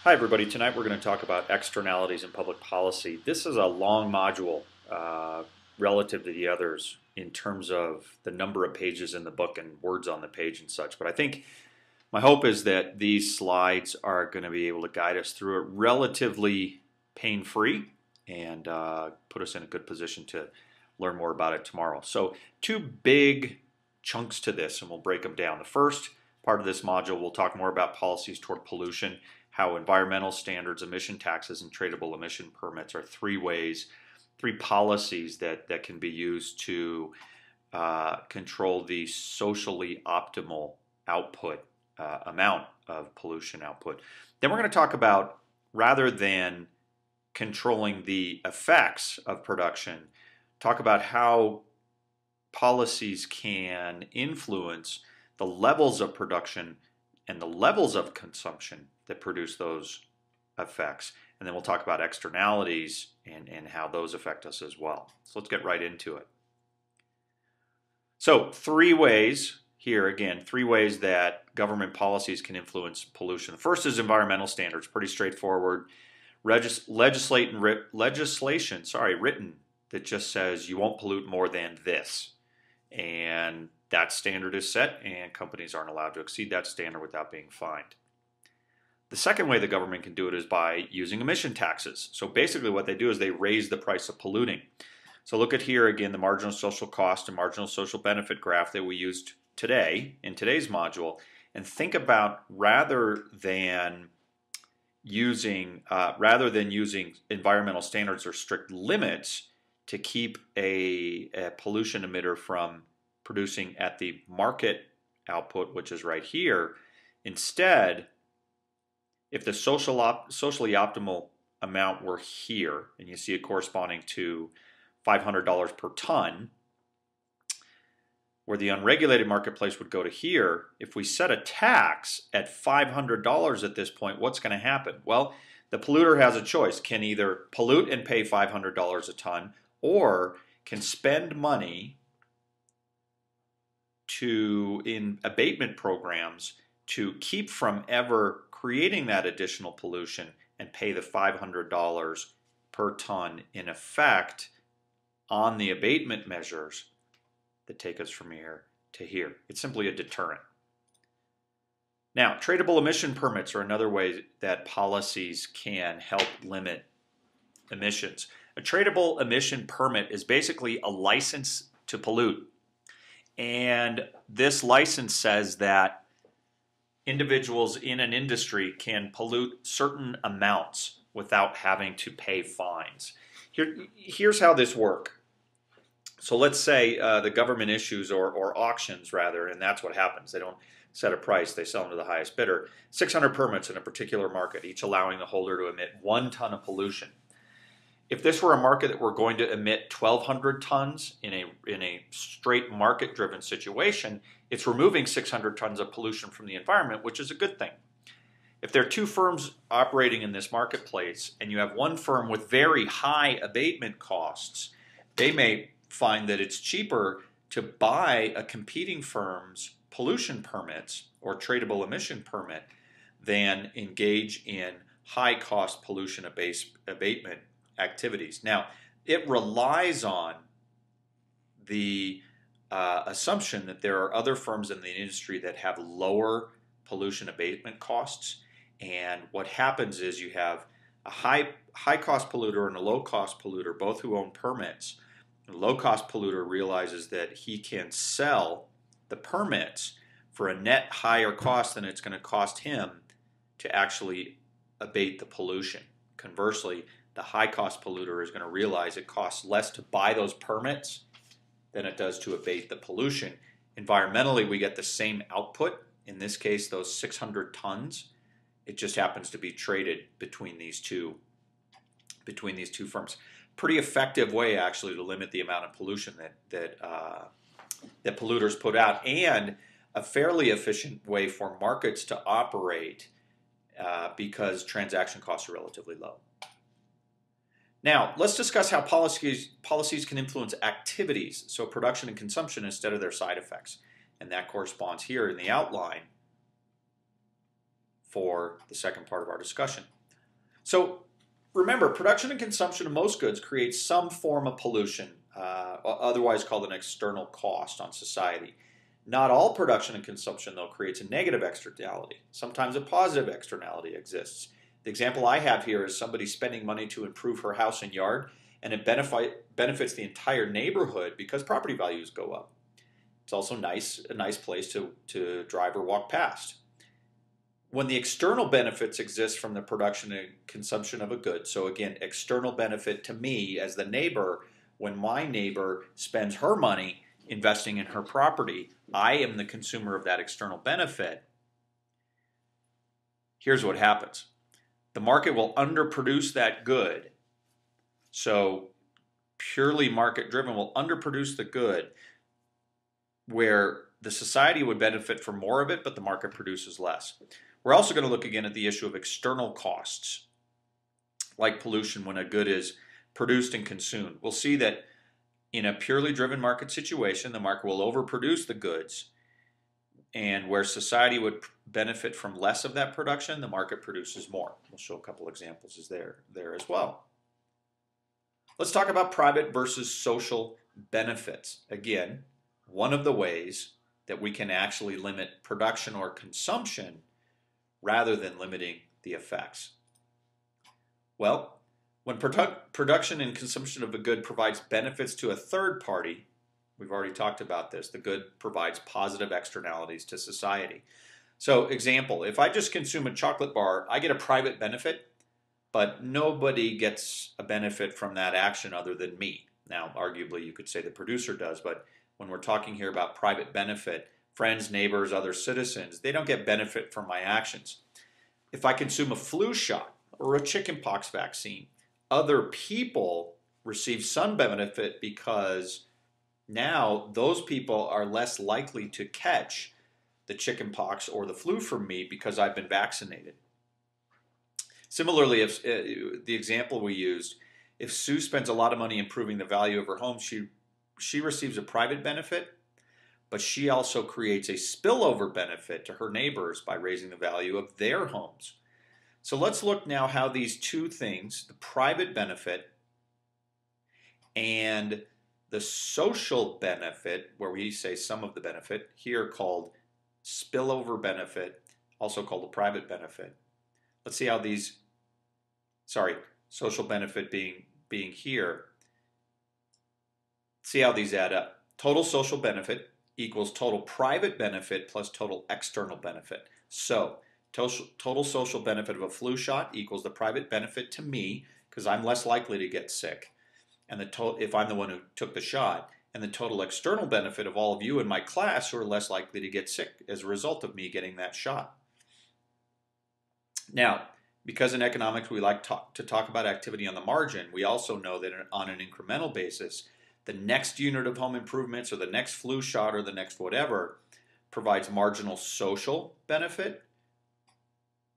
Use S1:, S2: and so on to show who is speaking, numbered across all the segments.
S1: Hi everybody, tonight we're going to talk about externalities in public policy. This is a long module relative to the others in terms of the number of pages in the book and words on the page and such, but I think my hope is that these slides are going to be able to guide us through it relatively pain-free and put us in a good position to learn more about it tomorrow. So two big chunks to this, and we'll break them down. The first part of this module, we'll talk more about policies toward pollution, how environmental standards, emission taxes, and tradable emission permits are three policies that can be used to control the socially optimal output amount of pollution output. Then we're going to talk about, rather than controlling the effects of production, talk about how policies can influence the levels of production and the levels of consumption that produce those effects. And then we'll talk about externalities and how those affect us as well. So let's get right into it. So three ways here, again, three ways that government policies can influence pollution. The first is environmental standards, pretty straightforward. Legislation written that just says you won't pollute more than this. And that standard is set, and companies aren't allowed to exceed that standard without being fined. The second way the government can do it is by using emission taxes. So basically what they do is they raise the price of polluting. So look at here again the marginal social cost and marginal social benefit graph that we used today in today's module, and think about rather than using environmental standards or strict limits to keep a pollution emitter from producing at the market output, which is right here. Instead, if the socially optimal amount were here, and you see it corresponding to $500 per ton, where the unregulated marketplace would go to here, if we set a tax at $500 at this point, what's going to happen? Well, the polluter has a choice, can either pollute and pay $500 a ton, or can spend money in abatement programs to keep from ever creating that additional pollution and pay the $500 per ton in effect on the abatement measures that take us from here to here. It's simply a deterrent. Now, tradable emission permits are another way that policies can help limit emissions. A tradable emission permit is basically a license to pollute. And this license says that individuals in an industry can pollute certain amounts without having to pay fines. Here's how this works. So let's say the government issues or auctions rather, and that's what happens. They don't set a price, they sell them to the highest bidder. 600 permits in a particular market, each allowing the holder to emit 1 ton of pollution. If this were a market that were going to emit 1,200 tons in a straight market-driven situation, it's removing 600 tons of pollution from the environment, which is a good thing. If there are two firms operating in this marketplace, and you have one firm with very high abatement costs, they may find that it's cheaper to buy a competing firm's pollution permits or tradable emission permit than engage in high-cost pollution abatement activities. Now, it relies on the assumption that there are other firms in the industry that have lower pollution abatement costs, and what happens is you have a high-cost polluter and a low-cost polluter, both who own permits. The low-cost polluter realizes that he can sell the permits for a net higher cost than it's going to cost him to actually abate the pollution. Conversely, the high-cost polluter is going to realize it costs less to buy those permits than it does to abate the pollution. Environmentally, we get the same output. In this case, those 600 tons. It just happens to be traded between these two firms. Pretty effective way, actually, to limit the amount of pollution that polluters put out, and a fairly efficient way for markets to operate because transaction costs are relatively low. Now, let's discuss how policies can influence activities, so production and consumption instead of their side effects. And that corresponds here in the outline for the second part of our discussion. So remember, production and consumption of most goods creates some form of pollution, otherwise called an external cost on society. Not all production and consumption, though, creates a negative externality. Sometimes a positive externality exists. The example I have here is somebody spending money to improve her house and yard, and it benefits the entire neighborhood because property values go up. It's also a nice place to drive or walk past. When the external benefits exist from the production and consumption of a good, so again, external benefit to me as the neighbor, when my neighbor spends her money investing in her property, I am the consumer of that external benefit. Here's what happens. The market will underproduce that good. So purely market driven will underproduce the good, where the society would benefit from more of it, but the market produces less. We're also going to look again at the issue of external costs, like pollution when a good is produced and consumed. We'll see that in a purely driven market situation, the market will overproduce the goods, and where society would benefit from less of that production, the market produces more. We'll show a couple examples there as well. Let's talk about private versus social benefits. Again, one of the ways that we can actually limit production or consumption rather than limiting the effects. Well, when production and consumption of a good provides benefits to a third party, we've already talked about this, the good provides positive externalities to society. So, example, if I just consume a chocolate bar, I get a private benefit, but nobody gets a benefit from that action other than me. Now, arguably, you could say the producer does, but when we're talking here about private benefit, friends, neighbors, other citizens, they don't get benefit from my actions. If I consume a flu shot or a chickenpox vaccine, other people receive some benefit because now those people are less likely to catch the chickenpox or the flu from me because I've been vaccinated. Similarly, if the example we used, if Sue spends a lot of money improving the value of her home, she receives a private benefit, but she also creates a spillover benefit to her neighbors by raising the value of their homes. So let's look now how these two things, the private benefit and the social benefit, where we say some of the benefit, here called spillover benefit, also called a private benefit. Let's see how these, social benefit being here, see how these add up. Total social benefit equals total private benefit plus total external benefit. So total social benefit of a flu shot equals the private benefit to me because I'm less likely to get sick, and if I'm the one who took the shot, and the total external benefit of all of you in my class who are less likely to get sick as a result of me getting that shot. Now, because in economics we like to talk about activity on the margin, we also know that on an incremental basis, the next unit of home improvements or the next flu shot or the next whatever provides marginal social benefit,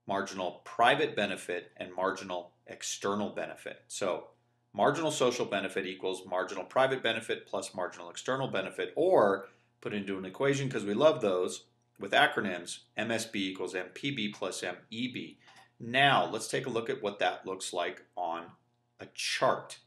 S1: marginal private benefit, and marginal external benefit. So marginal social benefit equals marginal private benefit plus marginal external benefit, or put into an equation because we love those with acronyms, MSB equals MPB plus MEB. Now let's take a look at what that looks like on a chart.